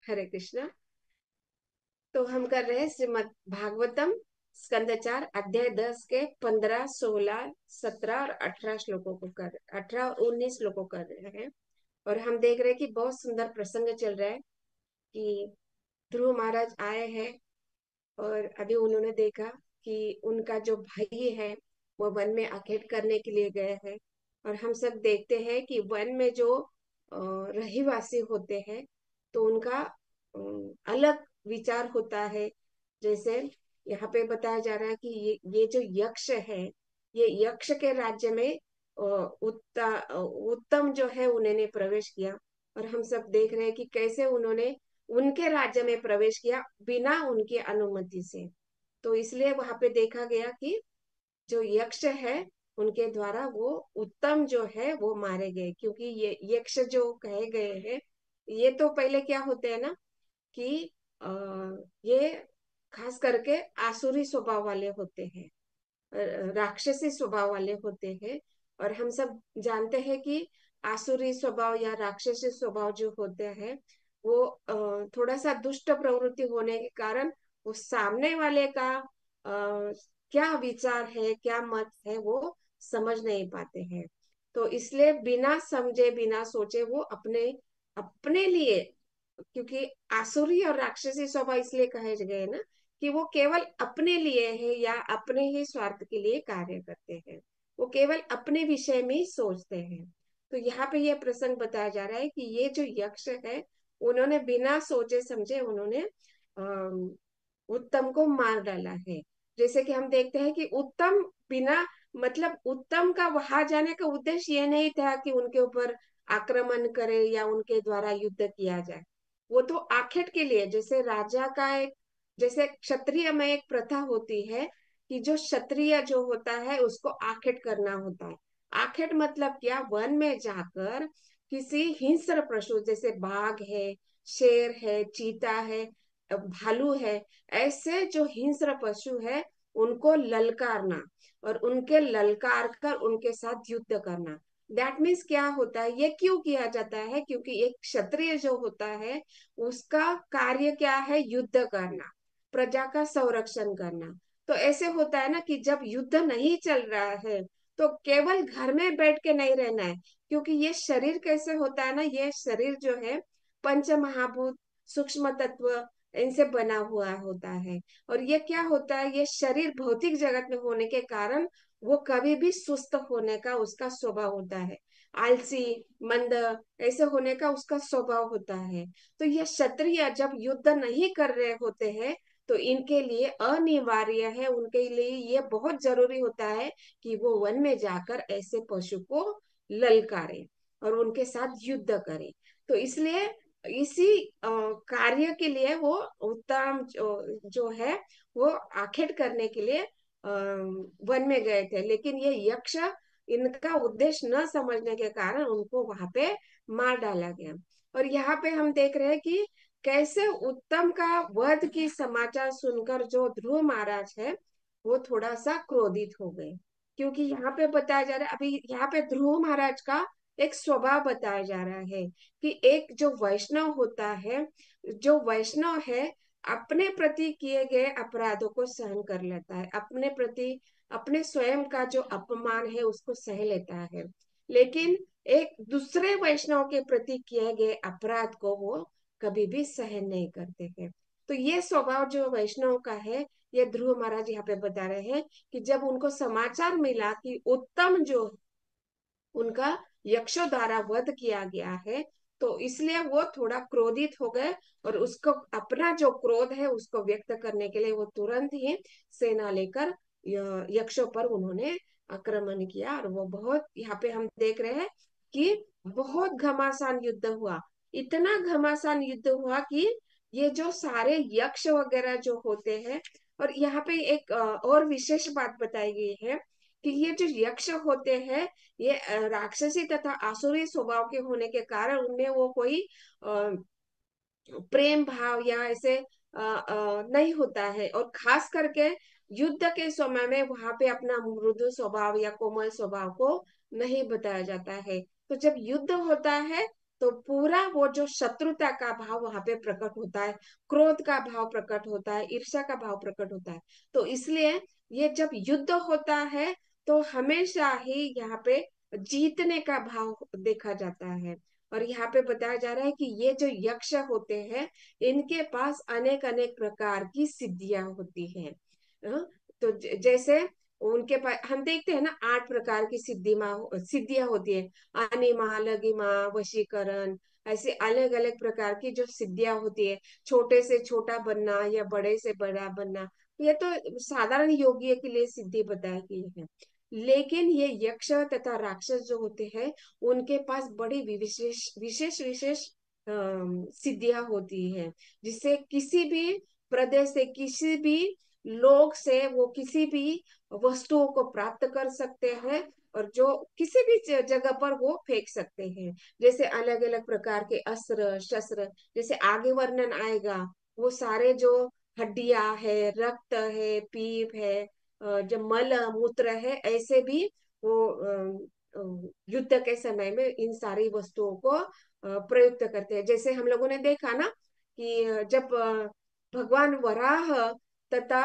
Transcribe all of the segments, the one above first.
हरे कृष्णा। तो हम कर रहे हैं श्रीमद् भागवतम स्कंद 4 अध्याय 10 के 15, 16, 17 और 18 श्लोकों को कर 18 और 19 श्लोकों कर रहे हैं। और हम देख रहे हैं कि बहुत सुंदर प्रसंग चल रहा है कि ध्रुव महाराज आए हैं और अभी उन्होंने देखा कि उनका जो भाई है वो वन में आखेट करने के लिए गए हैं। और हम सब देखते हैं कि वन में जो रहीवासी होते हैं तो उनका अलग विचार होता है। जैसे यहाँ पे बताया जा रहा है कि ये जो यक्ष है, ये यक्ष के राज्य में उत्तम जो है उन्होंने प्रवेश किया। और हम सब देख रहे हैं कि कैसे उन्होंने उनके राज्य में प्रवेश किया बिना उनकी अनुमति से। तो इसलिए वहां पे देखा गया कि जो यक्ष है उनके द्वारा वो उत्तम जो है वो मारे गए, क्योंकि ये यक्ष जो कहे गए हैं ये तो पहले क्या होते हैं ना कि आ, ये खास करके आसुरी स्वभाव वाले होते हैं, राक्षसी स्वभाव वाले होते हैं। और हम सब जानते हैं कि आसुरी स्वभाव या राक्षसी स्वभाव जो होते हैं वो थोड़ा सा दुष्ट प्रवृत्ति होने के कारण वो सामने वाले का क्या विचार है, क्या मत है, वो समझ नहीं पाते हैं। तो इसलिए बिना समझे बिना सोचे वो अपने अपने लिए, क्योंकि आसुरी और राक्षसी स्वभाव इसलिए कहे गए ना कि वो केवल अपने लिए है या अपने ही स्वार्थ के लिए कार्य करते हैं। वो केवल अपने विषय में ही सोचते हैं। तो यहाँ पे ये प्रसंग बताया जा रहा है कि ये जो यक्ष है उन्होंने बिना सोचे समझे उन्होंने उत्तम को मार डाला है। जैसे कि हम देखते हैं कि उत्तम बिना मतलब उत्तम का वहां जाने का उद्देश्य ये नहीं था कि उनके ऊपर आक्रमण करे या उनके द्वारा युद्ध किया जाए। वो तो आखेट के लिए, जैसे राजा का एक, जैसे क्षत्रिय में एक प्रथा होती है कि जो क्षत्रिय जो होता है उसको आखेट करना होता है। आखेट मतलब क्या, वन में जाकर किसी हिंस्र पशु जैसे बाघ है, शेर है, चीता है, भालू है, ऐसे जो हिंस्र पशु है उनको ललकारना और उनके ललकार कर उनके साथ युद्ध करना। दैट मीन्स क्या होता है, ये क्यों किया जाता है, क्योंकि एक क्षत्रिय जो होता है उसका कार्य क्या है, युद्ध करना, प्रजा का संरक्षण करना। तो ऐसे होता है ना कि जब युद्ध नहीं चल रहा है तो केवल घर में बैठ के नहीं रहना है, क्योंकि ये शरीर कैसे होता है ना, ये शरीर जो है पंच महाभूत सूक्ष्म तत्व इनसे बना हुआ होता है। और ये क्या होता है, ये शरीर भौतिक जगत में होने के कारण वो कभी भी सुस्त होने का उसका स्वभाव होता है, आलसी मंद ऐसे होने का उसका स्वभाव होता है। तो ये क्षत्रिय जब युद्ध नहीं कर रहे होते हैं तो इनके लिए अनिवार्य है, उनके लिए ये बहुत जरूरी होता है कि वो वन में जाकर ऐसे पशु को ललकारे और उनके साथ युद्ध करे। तो इसलिए इसी कार्य के लिए वो उत्तम जो है वो आखेट करने के लिए वन में गए थे। लेकिन ये यक्ष इनका उद्देश्य न समझने के कारण उनको वहां पे मार डाला गया। और यहाँ पे हम देख रहे हैं कि कैसे उत्तम का वध की समाचार सुनकर जो ध्रुव महाराज है वो थोड़ा सा क्रोधित हो गए। क्योंकि यहाँ पे बताया जा रहा है, अभी यहाँ पे ध्रुव महाराज का एक स्वभाव बताया जा रहा है कि एक जो वैष्णव होता है, जो वैष्णव है अपने प्रति किए गए अपराधों को सहन कर लेता है, अपने प्रति अपने स्वयं का जो अपमान है उसको सह लेता है। लेकिन एक दूसरे वैष्णव के प्रति किए गए अपराध को वो कभी भी सहन नहीं करते हैं। तो ये स्वभाव जो वैष्णव का है ये ध्रुव महाराज यहाँ पे बता रहे हैं कि जब उनको समाचार मिला कि उत्तम जो उनका यक्षों द्वारा वध किया गया है तो इसलिए वो थोड़ा क्रोधित हो गए। और उसको अपना जो क्रोध है उसको व्यक्त करने के लिए वो तुरंत ही सेना लेकर यक्षों पर उन्होंने आक्रमण किया। और वो बहुत, यहाँ पे हम देख रहे हैं कि बहुत घमासान युद्ध हुआ, इतना घमासान युद्ध हुआ कि ये जो सारे यक्ष वगैरह जो होते हैं, और यहाँ पे एक और विशेष बात बताई गई है कि ये जो यक्ष होते हैं ये राक्षसी तथा आसुरी स्वभाव के होने के कारण उनमें वो कोई प्रेम भाव या ऐसे नहीं होता है। और खास करके युद्ध के समय में वहां पे अपना मृदु स्वभाव या कोमल स्वभाव को नहीं बताया जाता है। तो जब युद्ध होता है तो पूरा वो जो शत्रुता का भाव वहां पे प्रकट होता है, क्रोध का भाव प्रकट होता है, ईर्ष्या का भाव प्रकट होता है। तो इसलिए ये जब युद्ध होता है तो हमेशा ही यहाँ पे जीतने का भाव देखा जाता है। और यहाँ पे बताया जा रहा है कि ये जो यक्ष होते हैं, इनके पास अनेक अनेक प्रकार की सिद्धियां होती हैं। तो जैसे उनके पास हम देखते हैं ना, 8 प्रकार की सिद्धियां होती है। अनिमा, लगिमा, वशीकरण, ऐसे अलग अलग प्रकार की जो सिद्धियां होती है। छोटे से छोटा बनना या बड़े से बड़ा बनना, ये तो साधारण योगी के लिए सिद्धि बताई गई है। लेकिन ये यक्ष तथा राक्षस जो होते हैं, उनके पास बड़ी विशेष विशेष विशेष सिद्धियां होती है, जिससे किसी भी प्रदेश से, किसी भी लोग से वो किसी भी वस्तुओं को प्राप्त कर सकते हैं, और जो किसी भी जगह पर वो फेंक सकते हैं। जैसे अलग अलग प्रकार के अस्त्र शस्त्र, जैसे आगे वर्णन आएगा, वो सारे जो हड्डियां है, रक्त है, पीप है, जो मल मूत्र है, ऐसे भी वो युद्ध के समय में इन सारी वस्तुओं को प्रयुक्त करते हैं। जैसे हम लोगों ने देखा ना कि जब भगवान वराह तथा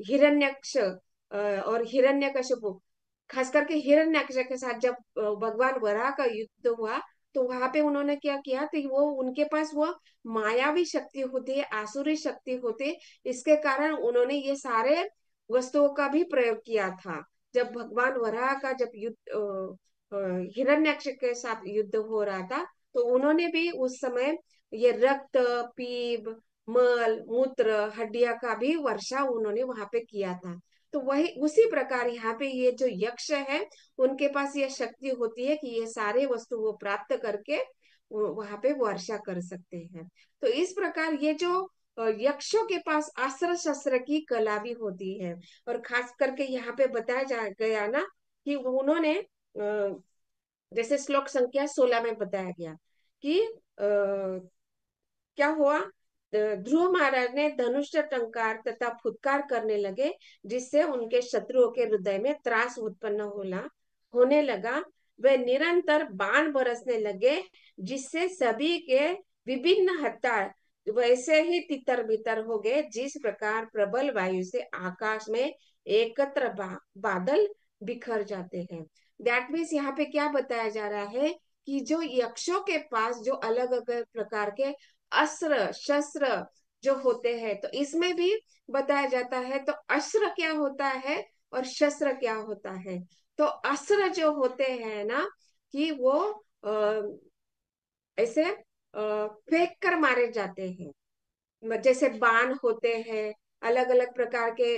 हिरण्यक्ष और हिरण्यकशिपु, खास करके हिरण्यक्ष के साथ जब भगवान वराह का युद्ध हुआ, तो वहां पे उन्होंने क्या किया, तो वो उनके पास वो मायावी शक्ति होती है, आसुरी शक्ति होती है। इसके कारण उन्होंने ये सारे वस्तुओं का भी प्रयोग किया था। जब भगवान वराह का जब युद्ध हिरण्यक्ष के साथ युद्ध हो रहा था, तो उन्होंने भी उस समय ये रक्त, पीप, मल मूत्र, हड्डियां का भी वर्षा उन्होंने वहां पे किया था। तो वही उसी प्रकार यहाँ पे ये जो यक्ष है, उनके पास ये शक्ति होती है कि ये सारे वस्तु वो प्राप्त करके वहां पे वर्षा कर सकते हैं। तो इस प्रकार ये जो यक्षों के पास अस्त्र शस्त्र की कला भी होती है। और खास करके यहाँ पे बताया जा गया ना कि उन्होंने जैसे श्लोक संख्या 16 में बताया गया कि क्या हुआ, ध्रुव महाराज ने धनुष टंकार तथा फुत्कार करने लगे, जिससे उनके शत्रुओं के हृदय में त्रास उत्पन्न होने लगा। वे निरंतर बाण बरसने लगे, जिससे सभी के विभिन्न हत्यार वैसे ही तितर बितर हो गए, जिस प्रकार प्रबल वायु से आकाश में एकत्र बादल बिखर जाते हैं। दैट मीन्स यहाँ पे क्या बताया जा रहा है कि जो यक्षों के पास जो अलग अलग प्रकार के अस्त्र शस्त्र जो होते हैं, तो इसमें भी बताया जाता है। तो अस्त्र क्या होता है और शस्त्र क्या होता है? तो अस्त्र जो होते हैं ना, कि वो ऐसे फेंक कर मारे जाते हैं। जैसे बाण होते हैं, अलग अलग प्रकार के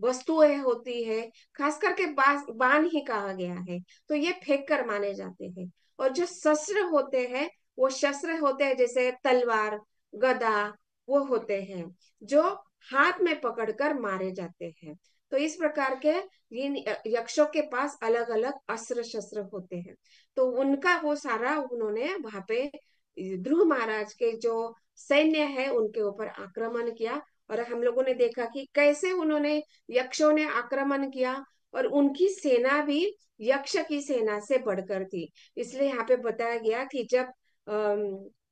वस्तुएं होती है, खास करके बाण ही कहा गया है, तो ये फेंक कर माने जाते हैं। और जो शस्त्र होते हैं, वो शस्त्र होते हैं जैसे तलवार, गदा, वो होते हैं जो हाथ में पकड़कर मारे जाते हैं। तो इस प्रकार के इन यक्षों के पास अलग अलग अस्त्र शस्त्र होते हैं। तो उनका वो सारा उन्होंने वहां पे ध्रुव महाराज के जो सैन्य है उनके ऊपर आक्रमण किया। और हम लोगों ने देखा कि कैसे उन्होंने यक्षों ने आक्रमण किया, और उनकी सेना भी यक्ष की सेना से बढ़कर थी। इसलिए यहाँ पे बताया गया कि जब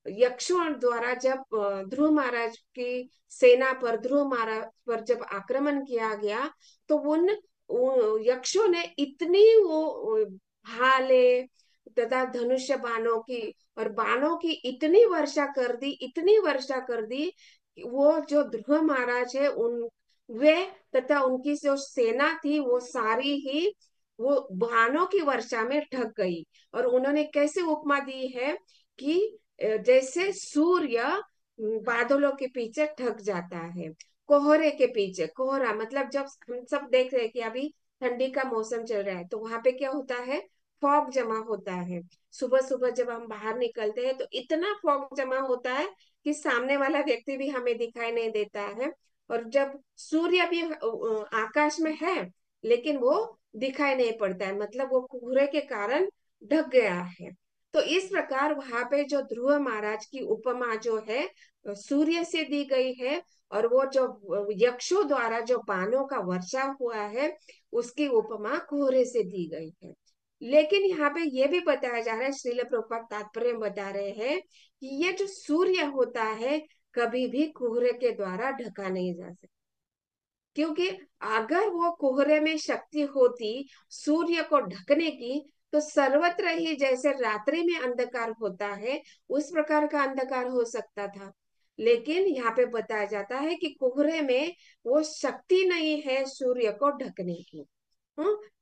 यक्षों द्वारा जब ध्रुव महाराज की सेना पर, ध्रुव महाराज पर जब आक्रमण किया गया, तो यक्षों ने इतनी वो भाले तथा धनुष्य बाणों की और बाणों की इतनी वर्षा कर दी, इतनी वर्षा कर दी, वो जो ध्रुव महाराज है उन वे तथा उनकी जो सेना थी, वो सारी ही वो बाणों की वर्षा में ढक गई। और उन्होंने कैसे उपमा दी है कि जैसे सूर्य बादलों के पीछे ढक जाता है, कोहरे के पीछे। कोहरा मतलब जब हम सब देख रहे हैं कि अभी ठंडी का मौसम चल रहा है, तो वहां पे क्या होता है, फॉग जमा होता है। सुबह सुबह जब हम बाहर निकलते हैं, तो इतना फॉग जमा होता है कि सामने वाला व्यक्ति भी हमें दिखाई नहीं देता है। और जब सूर्य भी आकाश में है, लेकिन वो दिखाई नहीं पड़ता है, मतलब वो कोहरे के कारण ढक गया है। तो इस प्रकार वहां पे जो ध्रुव महाराज की उपमा जो है सूर्य से दी गई है, और वो जो यक्षों द्वारा जो बाणों का वर्षा हुआ है, उसकी उपमा कोहरे से दी गई है। लेकिन यहाँ पे ये भी बताया जा रहा है, श्रील प्रभुपाद तात्पर्य में बता रहे हैं कि ये जो सूर्य होता है कभी भी कोहरे के द्वारा ढका नहीं जा सकता, क्योंकि अगर वो कोहरे में शक्ति होती सूर्य को ढकने की, तो सर्वत्र ही जैसे रात्रि में अंधकार होता है उस प्रकार का अंधकार हो सकता था। लेकिन यहाँ पे बताया जाता है कि कोहरे में वो शक्ति नहीं है सूर्य को ढकने की।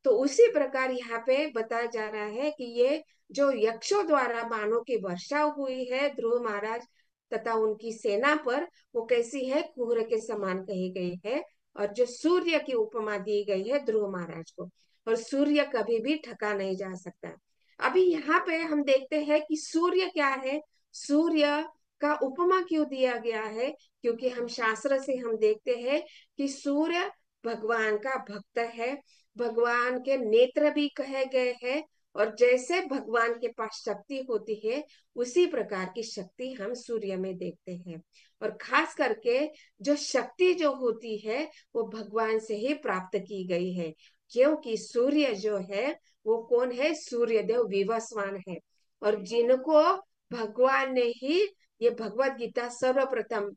तो उसी प्रकार यहाँ पे बताया जा रहा है कि ये जो यक्षों द्वारा बाणों की वर्षा हुई है ध्रुव महाराज तथा उनकी सेना पर, वो कैसी है, कोहरे के समान कही गई है। और जो सूर्य की उपमा दी गई है ध्रुव महाराज को, और सूर्य कभी भी ढका नहीं जा सकता। अभी यहाँ पे हम देखते हैं कि सूर्य क्या है, सूर्य का उपमा क्यों दिया गया है, क्योंकि हम शास्त्र से हम देखते हैं कि सूर्य भगवान का भक्त है, भगवान के नेत्र भी कहे गए हैं, और जैसे भगवान के पास शक्ति होती है उसी प्रकार की शक्ति हम सूर्य में देखते हैं। और खास करके जो शक्ति जो होती है वो भगवान से ही प्राप्त की गई है, क्योंकि सूर्य जो है वो कौन है, सूर्य देव विवस्वान है। और जिनको भगवान ने ही, ये भगवत गीता सर्वप्रथम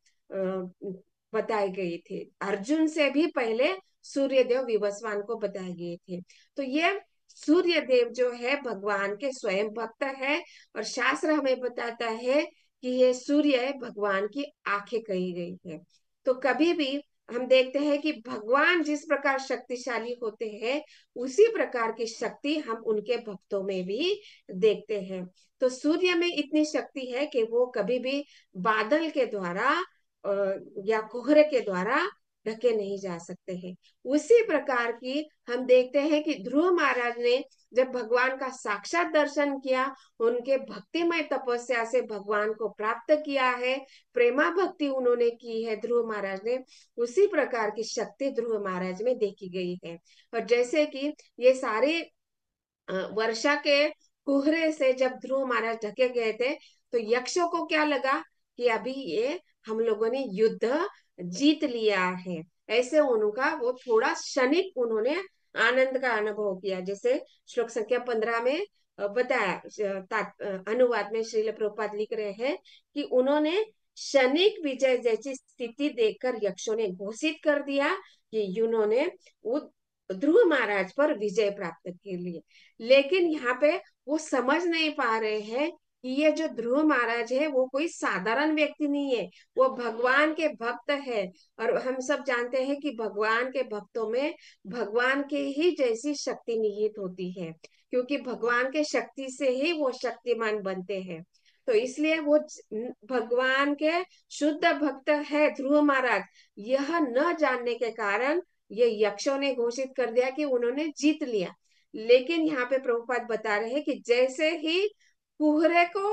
बताई गई थी, अर्जुन से भी पहले सूर्य देव विवस्वान को बताए गए थे। तो ये सूर्य देव जो है भगवान के स्वयं भक्त है, और शास्त्र हमें बताता है कि ये सूर्य भगवान की आंखें कही गई है। तो कभी भी हम देखते हैं कि भगवान जिस प्रकार शक्तिशाली होते हैं उसी प्रकार की शक्ति हम उनके भक्तों में भी देखते हैं। तो सूर्य में इतनी शक्ति है कि वो कभी भी बादल के द्वारा या कोहरे के द्वारा ढके नहीं जा सकते हैं। उसी प्रकार की हम देखते हैं कि ध्रुव महाराज ने जब भगवान का साक्षात दर्शन किया, उनके भक्तिमय तपस्या से भगवान को प्राप्त किया है, प्रेमा भक्ति उन्होंने की है ध्रुव महाराज ने, उसी प्रकार की शक्ति ध्रुव महाराज में देखी गई है। और जैसे कि ये सारे वर्षा के कोहरे से जब ध्रुव महाराज ढके गए थे, तो यक्षों को क्या लगा कि अभी ये हम लोगों ने युद्ध जीत लिया है, ऐसे उनका वो थोड़ा क्षणिक उन्होंने आनंद का अनुभव किया। जैसे श्लोक संख्या 15 में बताया, अनुवाद में श्रील प्रभुपाद लिख रहे हैं कि उन्होंने क्षणिक विजय जैसी स्थिति देखकर यक्षों ने घोषित कर दिया कि उन्होंने ध्रुव महाराज पर विजय प्राप्त के लिए। लेकिन यहाँ पे वो समझ नहीं पा रहे हैं कि ये जो ध्रुव महाराज है वो कोई साधारण व्यक्ति नहीं है, वो भगवान के भक्त है। और हम सब जानते हैं कि भगवान के भक्तों में भगवान के ही जैसी शक्ति निहित होती है, क्योंकि भगवान के शक्ति से ही वो शक्तिमान बनते हैं। तो इसलिए वो भगवान के शुद्ध भक्त है ध्रुव महाराज, यह न जानने के कारण ये यक्षों ने घोषित कर दिया कि उन्होंने जीत लिया। लेकिन यहाँ पे प्रभुपाद बता रहे हैं कि जैसे ही कुहरे को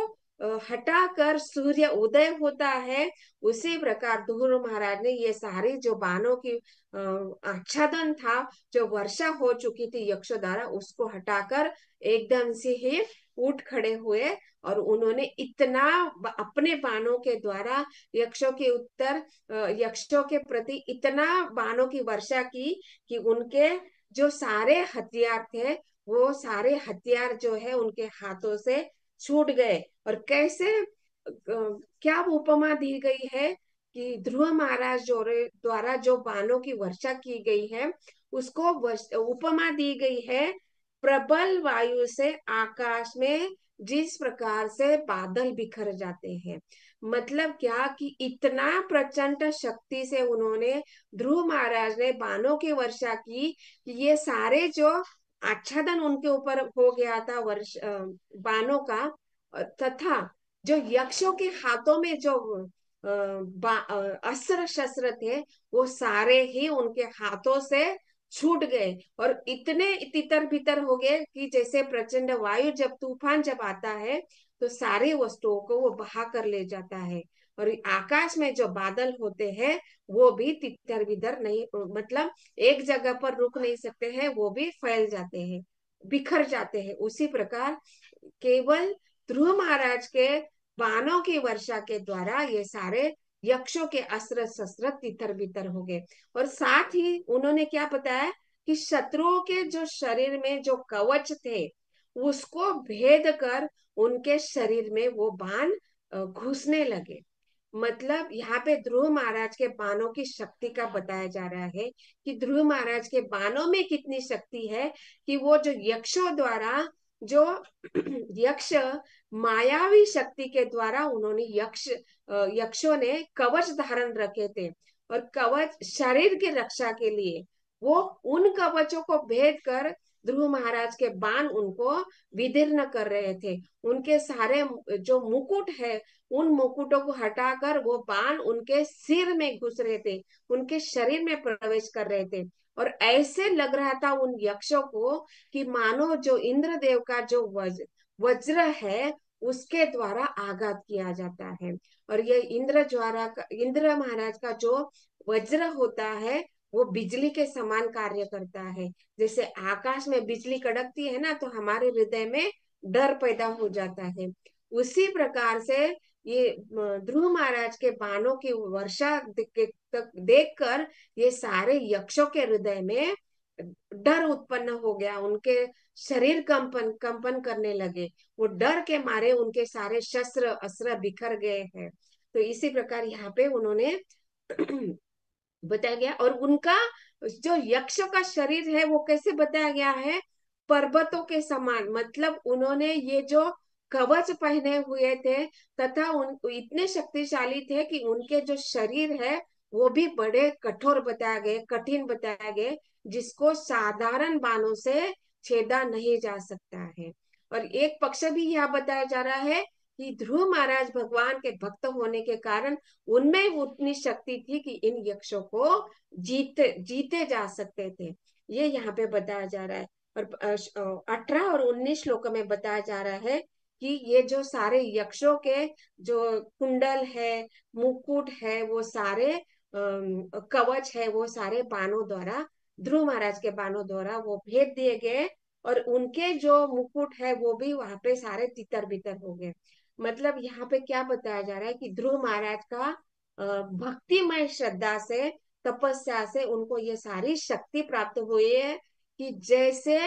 हटाकर सूर्य उदय होता है, उसी प्रकार ध्रुव महाराज ने ये सारी जो बाणों की आच्छादन था, जो वर्षा हो चुकी थी यक्षों द्वारा, उसको हटाकर एकदम से ही उठ खड़े हुए, और उन्होंने इतना अपने बाणों के द्वारा यक्षों के यक्षों के प्रति इतना बाणों की वर्षा की कि उनके जो सारे हथियार थे वो सारे हथियार जो है उनके हाथों से छूट गए। और कैसे क्या उपमा दी गई है कि ध्रुव महाराज जो द्वारा जो बाणों की वर्षा की गई है उसको उपमा दी गई है प्रबल वायु से आकाश में जिस प्रकार से बादल बिखर जाते हैं। मतलब क्या कि इतना प्रचंड शक्ति से उन्होंने, ध्रुव महाराज ने बाणों की वर्षा की कि ये सारे जो आच्छादन उनके ऊपर हो गया था वर्ष बाणों का, तथा जो यक्षों के हाथों में जो अस्त्र शस्त्र थे वो सारे ही उनके हाथों से छूट गए, और इतने तितर बितर हो गए कि जैसे प्रचंड वायु जब तूफान जब आता है तो सारी वस्तुओं को वो बहा कर ले जाता है। और आकाश में जो बादल होते हैं वो भी तितर बितर नहीं, मतलब एक जगह पर रुक नहीं सकते हैं, वो भी फैल जाते हैं, बिखर जाते हैं। उसी प्रकार केवल ध्रुव महाराज के बाणों की वर्षा के द्वारा ये सारे यक्षों के अस्त्र शस्त्र तितर बितर हो गए। और साथ ही उन्होंने क्या बताया कि शत्रुओं के जो शरीर में जो कवच थे उसको भेद कर उनके शरीर में वो बाण घुसने लगे। मतलब यहाँ पे ध्रुव महाराज के बाणों की शक्ति का बताया जा रहा है कि ध्रुव महाराज के बाणों में कितनी शक्ति है कि वो जो यक्षों द्वारा जो यक्ष मायावी शक्ति के द्वारा उन्होंने यक्षों ने कवच धारण रखे थे, और कवच शरीर की रक्षा के लिए वो उन कवचों को भेद कर ध्रुव महाराज के बाण उनको विदीर्ण कर रहे थे। उनके सारे जो मुकुट है उन मुकुटों को हटाकर वो बाण उनके सिर में घुस रहे थे, उनके शरीर में प्रवेश कर रहे थे। और ऐसे लग रहा था उन यक्षों को कि मानो जो इंद्रदेव का जो वज्र है उसके द्वारा आघात किया जाता है। और ये इंद्र महाराज का जो वज्र होता है वो बिजली के समान कार्य करता है। जैसे आकाश में बिजली कड़कती है ना, तो हमारे हृदय में डर पैदा हो जाता है। उसी प्रकार से ये ध्रुव महाराज के बाणों की वर्षा देखकर ये सारे यक्षों के हृदय में डर उत्पन्न हो गया, उनके शरीर कंपन कंपन करने लगे। वो डर के मारे उनके सारे शस्त्र अस्त्र बिखर गए हैं। तो इसी प्रकार यहाँ पे उन्होंने बताया गया। और उनका जो यक्ष का शरीर है वो कैसे बताया गया है, पर्वतों के समान। मतलब उन्होंने ये जो कवच पहने हुए थे तथा उन इतने शक्तिशाली थे कि उनके जो शरीर है वो भी बड़े कठोर बताए गए, कठिन बताए गए, जिसको साधारण बाणों से छेदा नहीं जा सकता है। और एक पक्ष भी यह बताया जा रहा है कि ध्रुव महाराज भगवान के भक्त होने के कारण उनमें उतनी शक्ति थी कि इन यक्षों को जीते जीते जा सकते थे। ये यहाँ पे बताया जा रहा है। और 18 और 19 श्लोक में बताया जा रहा है कि ये जो सारे यक्षों के जो कुंडल है, मुकुट है, वो सारे कवच है, वो सारे बाणों द्वारा, ध्रुव महाराज के बाणों द्वारा वो भेद दिए गए। और उनके जो मुकुट है वो भी वहां पे सारे तितर बितर हो गए। मतलब यहाँ पे क्या बताया जा रहा है कि ध्रुव महाराज का भक्तिमय श्रद्धा से, तपस्या से उनको ये सारी शक्ति प्राप्त हुई है कि जैसे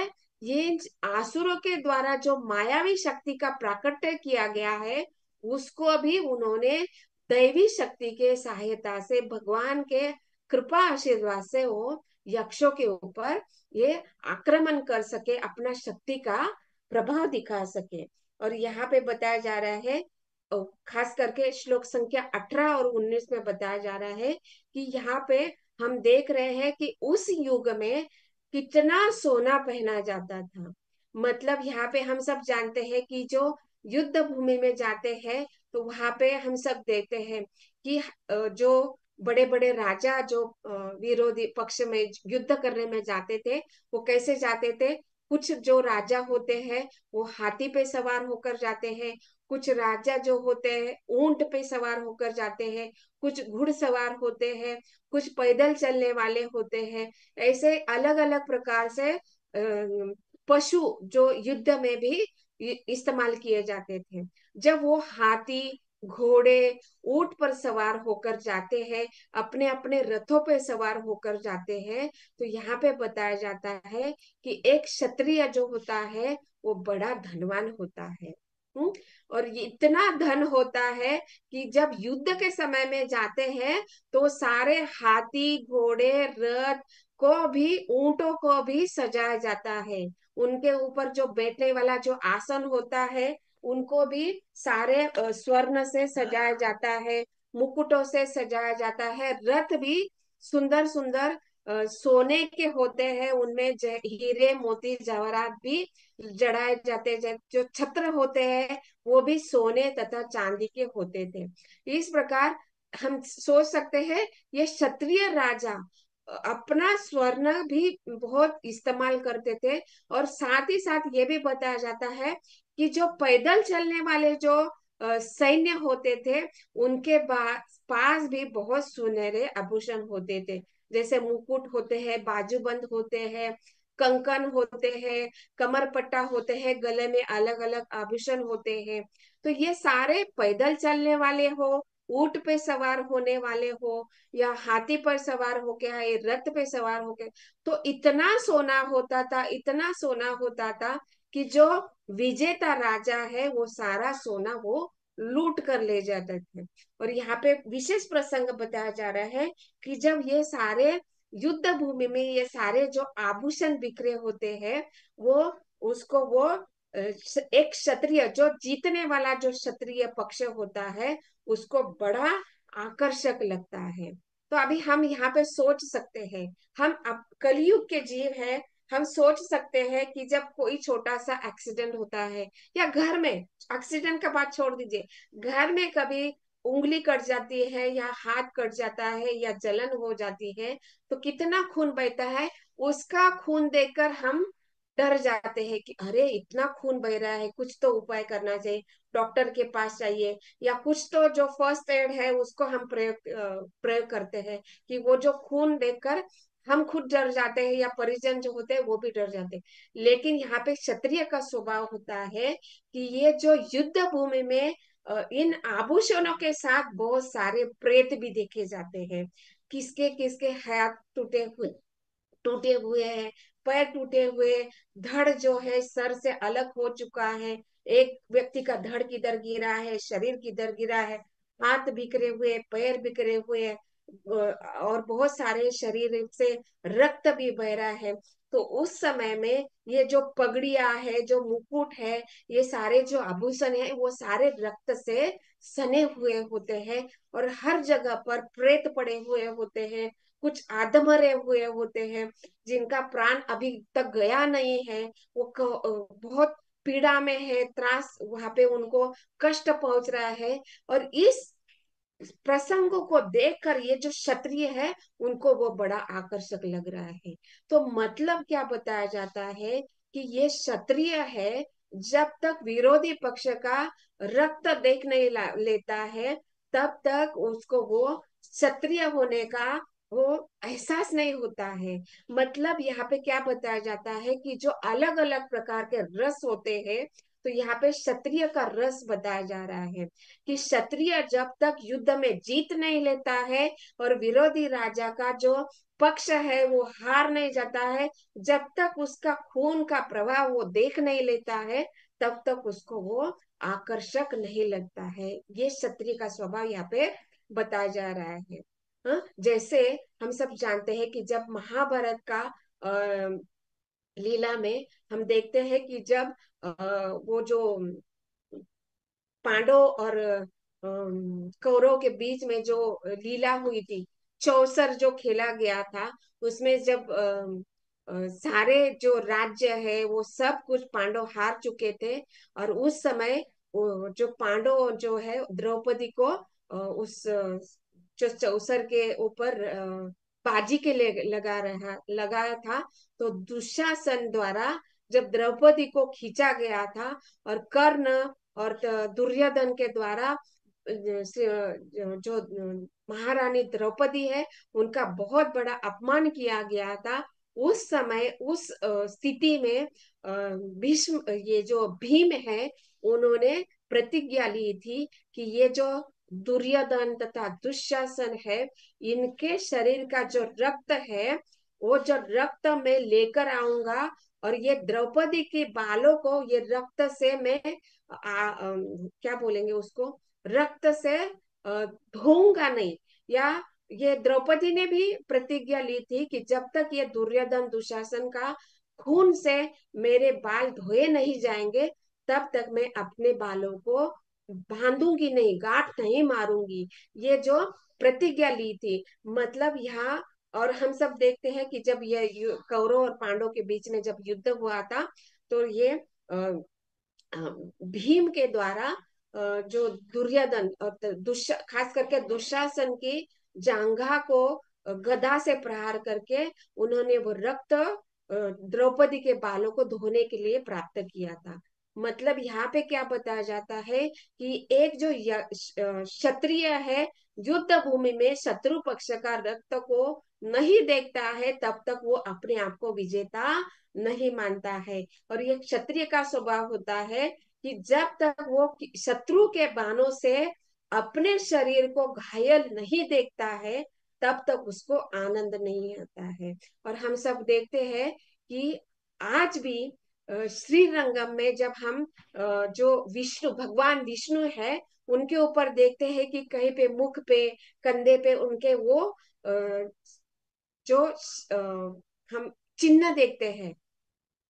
ये आसुरों के द्वारा जो मायावी शक्ति का प्राकट्य किया गया है उसको भी उन्होंने दैवी शक्ति के सहायता से, भगवान के कृपा आशीर्वाद से वो यक्षों के ऊपर ये आक्रमण कर सके, अपना शक्ति का प्रभाव दिखा सके। और यहाँ पे बताया जा रहा है, खास करके श्लोक संख्या 18 और 19 में बताया जा रहा है कि यहाँ पे हम देख रहे हैं कि उस युग में कितना सोना पहना जाता था। मतलब यहाँ पे हम सब जानते हैं कि जो युद्ध भूमि में जाते हैं तो वहां पे हम सब देखते हैं कि जो बड़े बड़े राजा जो विरोधी पक्ष में युद्ध करने में जाते थे वो कैसे जाते थे। कुछ जो राजा होते हैं वो हाथी पे सवार होकर जाते हैं, कुछ राजा जो होते हैं ऊंट पे सवार होकर जाते हैं, कुछ घुड़सवार होते हैं, कुछ पैदल चलने वाले होते हैं। ऐसे अलग अलग प्रकार से पशु जो युद्ध में भी इस्तेमाल किए जाते थे। जब वो हाथी, घोड़े, ऊंट पर सवार होकर जाते हैं, अपने अपने रथों पे सवार होकर जाते हैं, तो यहाँ पे बताया जाता है कि एक क्षत्रिय जो होता है वो बड़ा धनवान होता है। और ये इतना धन होता है कि जब युद्ध के समय में जाते हैं तो सारे हाथी, घोड़े, रथ को भी, ऊंटों को भी सजाया जाता है। उनके ऊपर जो बैठने वाला जो आसन होता है उनको भी सारे स्वर्ण से सजाया जाता है, मुकुटों से सजाया जाता है। रथ भी सुंदर सुंदर सोने के होते हैं, उनमें हीरे मोती जवाहरात भी जड़ाए जाते हैं। जो छत्र होते हैं वो भी सोने तथा चांदी के होते थे। इस प्रकार हम सोच सकते हैं ये क्षत्रिय राजा अपना स्वर्ण भी बहुत इस्तेमाल करते थे। और साथ ही साथ ये भी बताया जाता है कि जो पैदल चलने वाले जो सैन्य होते थे उनके पास भी बहुत सुनहरे आभूषण होते थे। जैसे मुकुट होते हैं, बाजूबंद होते हैं, कंकन होते हैं, कमर पट्टा होते हैं, गले में अलग अलग आभूषण होते हैं। तो ये सारे पैदल चलने वाले हो, ऊंट पे सवार होने वाले हो, या हाथी पर सवार होके रथ पे सवार होके, तो इतना सोना होता था, इतना सोना होता था कि जो विजेता राजा है वो सारा सोना वो लूट कर ले जाते थे। और यहाँ पे विशेष प्रसंग बताया जा रहा है कि जब ये सारे युद्ध भूमि में ये सारे जो आभूषण बिखरे होते हैं, वो उसको वो एक क्षत्रिय जो जीतने वाला जो क्षत्रिय पक्ष होता है उसको बड़ा आकर्षक लगता है। तो अभी हम यहाँ पे सोच सकते हैं, हम अब कलयुग के जीव है, हम सोच सकते हैं कि जब कोई छोटा सा एक्सीडेंट होता है, या घर में, एक्सीडेंट का बात छोड़ दीजिए, घर में कभी उंगली कट जाती है या हाथ कट जाता है या जलन हो जाती है, तो कितना खून बहता है। उसका खून देखकर हम डर जाते हैं कि अरे इतना खून बह रहा है, कुछ तो उपाय करना चाहिए, डॉक्टर के पास चाहिए, या कुछ तो जो फर्स्ट एड है उसको हम प्रयोग करते हैं, कि वो जो खून देखकर हम खुद डर जाते हैं या परिजन जो होते हैं वो भी डर जाते हैं। लेकिन यहाँ पे क्षत्रिय का स्वभाव होता है कि ये जो युद्ध भूमि में इन आभूषणों के साथ बहुत सारे प्रेत भी देखे जाते हैं। किसके किसके हाथ टूटे हुए हैं, पैर टूटे हुए, धड़ जो है सर से अलग हो चुका है, एक व्यक्ति का धड़ किधर गिरा है, शरीर किधर गिरा है, हाथ बिखरे हुए, पैर बिखरे हुए, और बहुत सारे शरीर से रक्त भी बह रहा है। तो उस समय में ये जो पगड़िया है, जो मुकुट है, ये सारे जो आभूषण है वो सारे रक्त से सने हुए होते हैं, और हर जगह पर प्रेत पड़े हुए होते हैं, कुछ आधमरे हुए होते हैं, जिनका प्राण अभी तक गया नहीं है, वो बहुत पीड़ा में है, त्रास वहां पे उनको कष्ट पहुंच रहा है। और इस प्रसंगों को देखकर ये जो क्षत्रिय है उनको वो बड़ा आकर्षक लग रहा है। तो मतलब क्या बताया जाता है कि ये क्षत्रिय है, जब तक विरोधी पक्ष का रक्त देख नहीं लेता है, तब तक उसको वो क्षत्रिय होने का वो एहसास नहीं होता है। मतलब यहाँ पे क्या बताया जाता है कि जो अलग अलग प्रकार के रस होते हैं, तो यहाँ पे क्षत्रिय का रस बताया जा रहा है कि क्षत्रिय जब तक युद्ध में जीत नहीं लेता है और विरोधी राजा का जो पक्ष है वो हार नहीं जाता है, जब तक उसका खून का प्रभाव वो देख नहीं लेता है, तब तक उसको वो आकर्षक नहीं लगता है। ये क्षत्रिय का स्वभाव यहाँ पे बताया जा रहा है। हाँ? जैसे हम सब जानते हैं कि जब महाभारत का लीला में हम देखते हैं कि जब वो जो पांडव और कौरव के बीच में जो लीला हुई थी, चौसर जो खेला गया था, उसमें जब सारे जो राज्य है वो सब कुछ पांडव हार चुके थे, और उस समय जो पांडव जो है द्रौपदी को उस जो चौसर के ऊपर बाजी के लिए लगाया था। तो दुशासन द्वारा जब द्रौपदी को खींचा गया था, और कर्ण और दुर्योधन के द्वारा जो महारानी द्रौपदी है उनका बहुत बड़ा अपमान किया गया था। उस समय उस स्थिति में भीष्म, ये जो भीम है, उन्होंने प्रतिज्ञा ली थी कि ये जो दुर्योधन तथा दुशासन है, इनके शरीर का जो रक्त है वो जो रक्त में लेकर आऊंगा, और ये द्रौपदी के बालों को ये रक्त से मैं क्या बोलेंगे उसको, रक्त से धोऊंगा नहीं। या ये द्रौपदी ने भी प्रतिज्ञा ली थी कि जब तक ये दुर्योधन दुशासन का खून से मेरे बाल धोए नहीं जाएंगे, तब तक मैं अपने बालों को बांधूंगी नहीं, गांठ नहीं मारूंगी। ये जो प्रतिज्ञा ली थी, मतलब यहाँ, और हम सब देखते हैं कि जब ये कौरव और पांडव के बीच में जब युद्ध हुआ था, तो ये भीम के द्वारा जो दुर्योधन और खास करके दुशासन की जांघा को गदा से प्रहार करके उन्होंने वो रक्त द्रौपदी के बालों को धोने के लिए प्राप्त किया था। मतलब यहाँ पे क्या बताया जाता है कि एक जो क्षत्रिय है, युद्ध भूमि में शत्रु पक्ष का रक्त को नहीं देखता है, तब तक वो अपने आप को विजेता नहीं मानता है। और ये क्षत्रिय का स्वभाव होता है कि जब तक वो शत्रु के बाणों से अपने शरीर को घायल नहीं देखता है, तब तक उसको आनंद नहीं आता है। और हम सब देखते हैं कि आज भी श्रीरंगम में जब हम जो विष्णु भगवान विष्णु है उनके ऊपर देखते हैं कि कहीं पे मुख पे, कंधे पे उनके वो जो हम चिन्ह देखते हैं,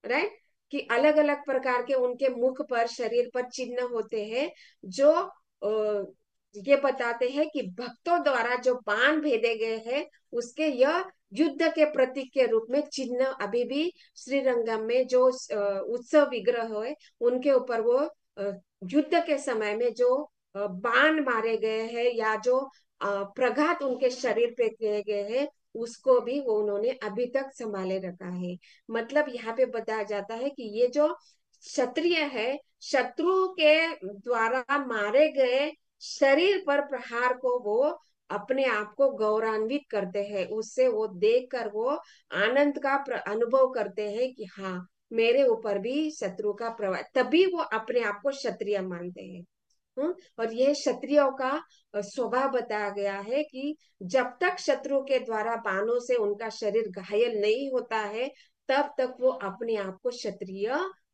राइट, कि अलग अलग प्रकार के उनके मुख पर, शरीर पर चिन्ह होते हैं जो ये बताते हैं कि भक्तों द्वारा जो बाण भेजे गए हैं उसके यह युद्ध के प्रतीक के रूप में चिन्ह अभी भी श्रीरंगम में जो उत्सव विग्रह है उनके ऊपर वो युद्ध के समय में जो बाण मारे गए हैं या जो प्रघात उनके शरीर पे किए गए हैं उसको भी वो उन्होंने अभी तक संभाले रखा है। मतलब यहाँ पे बताया जाता है कि ये जो क्षत्रिय है, शत्रु के द्वारा मारे गए शरीर पर प्रहार को वो अपने आप को गौरवान्वित करते हैं, उससे वो देखकर वो आनंद का अनुभव करते हैं कि हाँ, मेरे ऊपर भी शत्रु का प्रभाव, तभी वो अपने आप को क्षत्रिय मानते हैं। और यह क्षत्रियों का स्वभाव बताया गया है कि जब तक शत्रु के द्वारा बाणों से उनका शरीर घायल नहीं होता है तब तक वो अपने आप को क्षत्रिय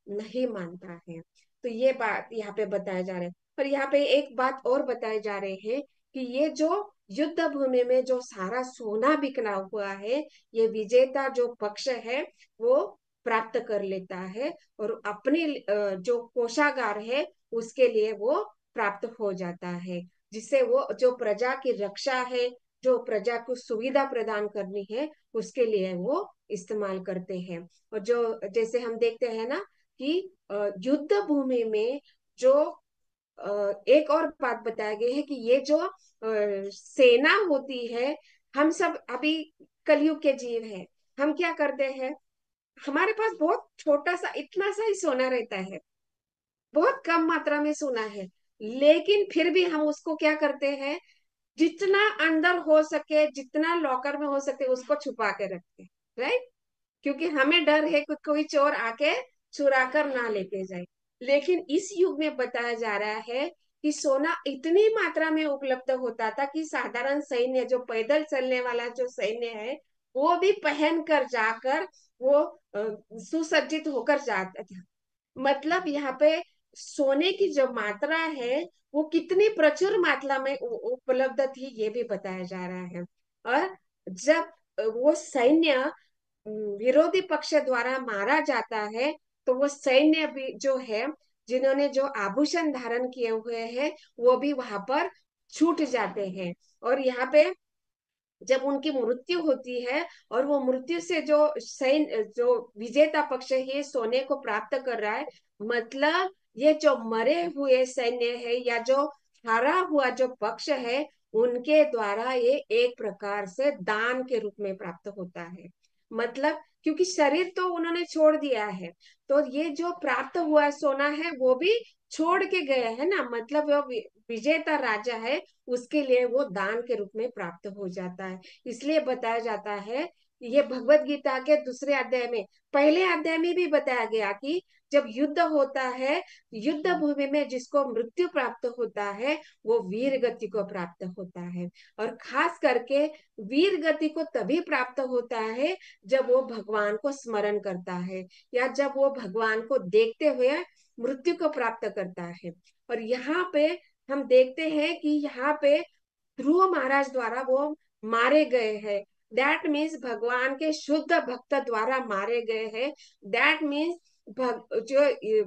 नहीं मानता है। तो ये बात यहाँ पे बताया जा रहा है। और यहाँ पे एक बात और बताए जा रहे हैं कि ये जो युद्ध भूमि में जो सारा सोना बिखरा हुआ है ये विजेता जो पक्ष है वो प्राप्त कर लेता है और अपने जो कोषागार है उसके लिए वो प्राप्त हो जाता है, जिससे वो जो प्रजा की रक्षा है, जो प्रजा को सुविधा प्रदान करनी है उसके लिए वो इस्तेमाल करते हैं। और जो जैसे हम देखते हैं ना कि युद्ध भूमि में जो एक और बात बताया गया है कि ये जो सेना होती है, हम सब अभी कलयुग के जीव हैं, हम क्या करते हैं, हमारे पास बहुत छोटा सा इतना सा ही सोना रहता है, बहुत कम मात्रा में सोना है, लेकिन फिर भी हम उसको क्या करते हैं, जितना अंदर हो सके, जितना लॉकर में हो सके उसको छुपा के रखते हैं, राइट, क्योंकि हमें डर है कि कोई चोर आके चुरा कर ना लेके जाए। लेकिन इस युग में बताया जा रहा है कि सोना इतनी मात्रा में उपलब्ध होता था कि साधारण सैन्य, जो पैदल चलने वाला जो सैन्य है, वो भी पहन कर जाकर वो सुसज्जित होकर जाता था। मतलब यहाँ पे सोने की जो मात्रा है वो कितनी प्रचुर मात्रा में उपलब्ध थी ये भी बताया जा रहा है। और जब वो सैन्य विरोधी पक्ष द्वारा मारा जाता है तो वो सैन्य भी जो है, जिन्होंने जो आभूषण धारण किए हुए हैं वो भी वहां पर छूट जाते हैं। और यहाँ पे जब उनकी मृत्यु होती है और वो मृत्यु से जो सैन्य, जो विजेता पक्ष है ये सोने को प्राप्त कर रहा है, मतलब ये जो मरे हुए सैन्य है या जो हारा हुआ जो पक्ष है उनके द्वारा ये एक प्रकार से दान के रूप में प्राप्त होता है। मतलब क्योंकि शरीर तो उन्होंने छोड़ दिया है, तो ये जो प्राप्त हुआ सोना है वो भी छोड़ के गए है ना, मतलब वो विजेता राजा है उसके लिए वो दान के रूप में प्राप्त हो जाता है। इसलिए बताया जाता है, ये भगवत गीता के दूसरे अध्याय में, पहले अध्याय में भी बताया गया कि जब युद्ध होता है, युद्ध भूमि में जिसको मृत्यु प्राप्त होता है वो वीर गति को प्राप्त होता है। और खास करके वीर गति को तभी प्राप्त होता है जब वो भगवान को स्मरण करता है या जब वो भगवान को देखते हुए मृत्यु को प्राप्त करता है। और यहाँ पे हम देखते हैं कि यहाँ पे ध्रुव महाराज द्वारा वो मारे गए हैं, दैट मीन्स भगवान के शुद्ध भक्त द्वारा मारे गए हैं। दैट मीन्स जो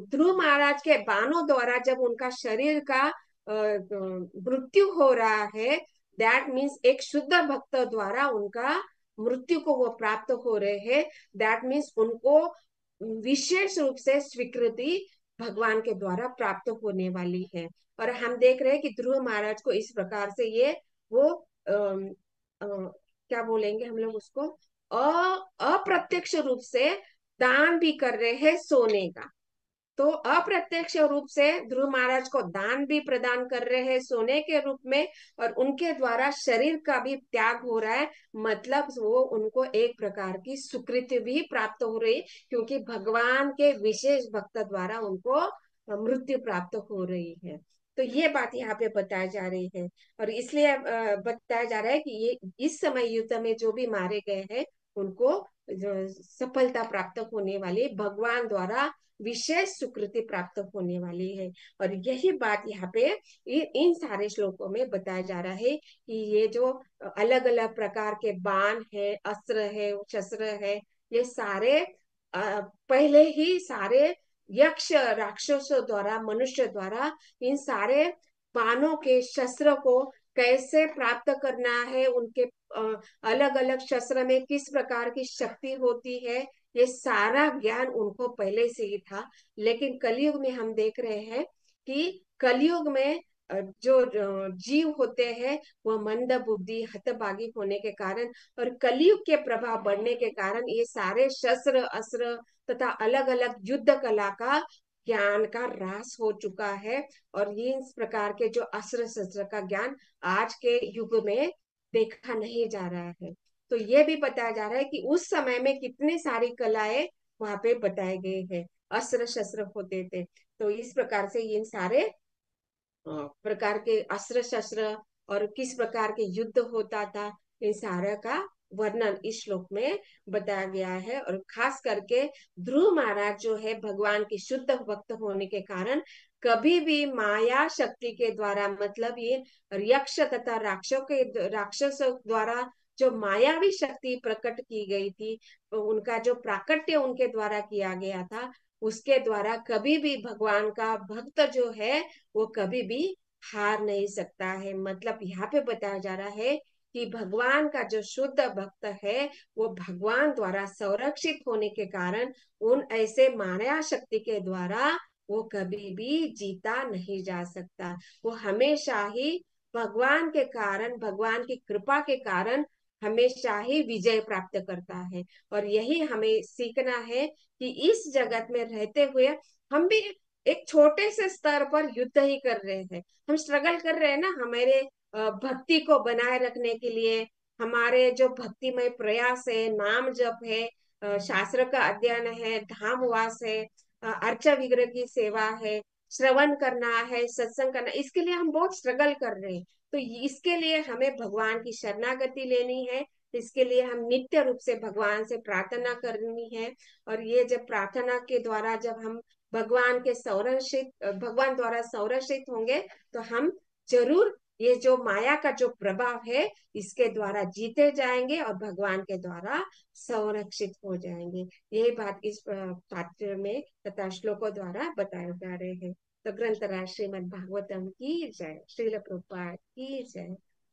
ध्रुव महाराज के बाणों द्वारा जब उनका शरीर का मृत्यु हो रहा है, दैट मीन्स एक शुद्ध भक्त द्वारा उनका मृत्यु को वो प्राप्त हो रहे हैं। दैट मीन्स उनको विशेष रूप से स्वीकृति भगवान के द्वारा प्राप्त होने वाली है। और हम देख रहे हैं कि ध्रुव महाराज को इस प्रकार से ये वो क्या बोलेंगे हम लोग उसको, अप्रत्यक्ष रूप से दान भी कर रहे हैं सोने का। तो अप्रत्यक्ष रूप से ध्रुव महाराज को दान भी प्रदान कर रहे हैं सोने के रूप में, और उनके द्वारा शरीर का भी त्याग हो रहा है, मतलब वो उनको एक प्रकार की स्वीकृति भी प्राप्त हो रही, क्योंकि भगवान के विशेष भक्त द्वारा उनको मृत्यु प्राप्त हो रही है। तो ये बात यहाँ पे बताई जा रही है। और इसलिए बताया जा रहा है कि ये इस समय युद्ध में जो भी मारे गए हैं उनको जो सफलता प्राप्त होने वाली, भगवान द्वारा विशेष स्वीकृति प्राप्त होने वाली है। और यही बात यहाँ पे इन सारे श्लोकों में बताया जा रहा है कि ये जो अलग अलग प्रकार के बाण है, अस्त्र है, शस्त्र है, ये सारे पहले ही सारे यक्ष राक्षसों द्वारा, मनुष्य द्वारा इन सारे बाणों के शस्त्र को कैसे प्राप्त करना है, उनके अलग अलग शस्त्र में किस प्रकार की शक्ति होती है, ये सारा ज्ञान उनको पहले से ही था। लेकिन कलयुग में हम देख रहे हैं कि कलयुग में जो जीव होते हैं वह मंद बुद्धि, हतभागी होने के कारण और कलयुग के प्रभाव बढ़ने के कारण ये सारे शस्त्र अस्त्र तथा अलग अलग युद्ध कला का ज्ञान का ह्रास हो चुका है। और ये इस प्रकार के जो अस्त्र शस्त्र का ज्ञान आज के युग में देखा नहीं जा रहा है। तो ये भी बताया जा रहा है कि उस समय में कितनी सारी कलाएं वहां पे बताए गए हैं, अस्त्र शस्त्र होते थे। तो इस प्रकार से इन सारे प्रकार के अस्त्र शस्त्र और किस प्रकार के युद्ध होता था, इन सारे का वर्णन इस श्लोक में बताया गया है। और खास करके ध्रुव महाराज जो है भगवान की शुद्ध भक्त होने के कारण कभी भी माया शक्ति के द्वारा, मतलब ये यक्ष तथा राक्षसों द्वारा जो मायावी शक्ति प्रकट की गई थी, उनका जो प्राकट्य उनके द्वारा किया गया था, उसके द्वारा कभी भी भगवान का भक्त जो है वो कभी भी हार नहीं सकता है। मतलब यहाँ पे बताया जा रहा है कि भगवान का जो शुद्ध भक्त है वो भगवान द्वारा संरक्षित होने के कारण उन ऐसे माया शक्ति के द्वारा वो कभी भी जीता नहीं जा सकता। वो हमेशा ही भगवान के कारण, भगवान की कृपा के कारण हमेशा ही विजय प्राप्त करता है। और यही हमें सीखना है कि इस जगत में रहते हुए हम भी एक छोटे से स्तर पर युद्ध ही कर रहे हैं, हम स्ट्रगल कर रहे हैं ना हमारे भक्ति को बनाए रखने के लिए। हमारे जो भक्तिमय प्रयास है, नाम जप है, शास्त्र का अध्ययन है, धामवास है, अर्चा विग्रह की सेवा है, श्रवण करना है, सत्संग करना, इसके लिए हम बहुत स्ट्रगल कर रहे हैं। तो इसके लिए हमें भगवान की शरणागति लेनी है, इसके लिए हम नित्य रूप से भगवान से प्रार्थना करनी है। और ये जब प्रार्थना के द्वारा जब हम भगवान द्वारा संरक्षित होंगे तो हम जरूर ये जो माया का जो प्रभाव है इसके द्वारा जीते जाएंगे और भगवान के द्वारा संरक्षित हो जाएंगे। यही बात इस पात्र में तथा श्लोकों द्वारा बताए जा रहे हैं। तो ग्रंथराज श्रीमद् भागवतम की जय, श्रील प्रभुपाद की जय।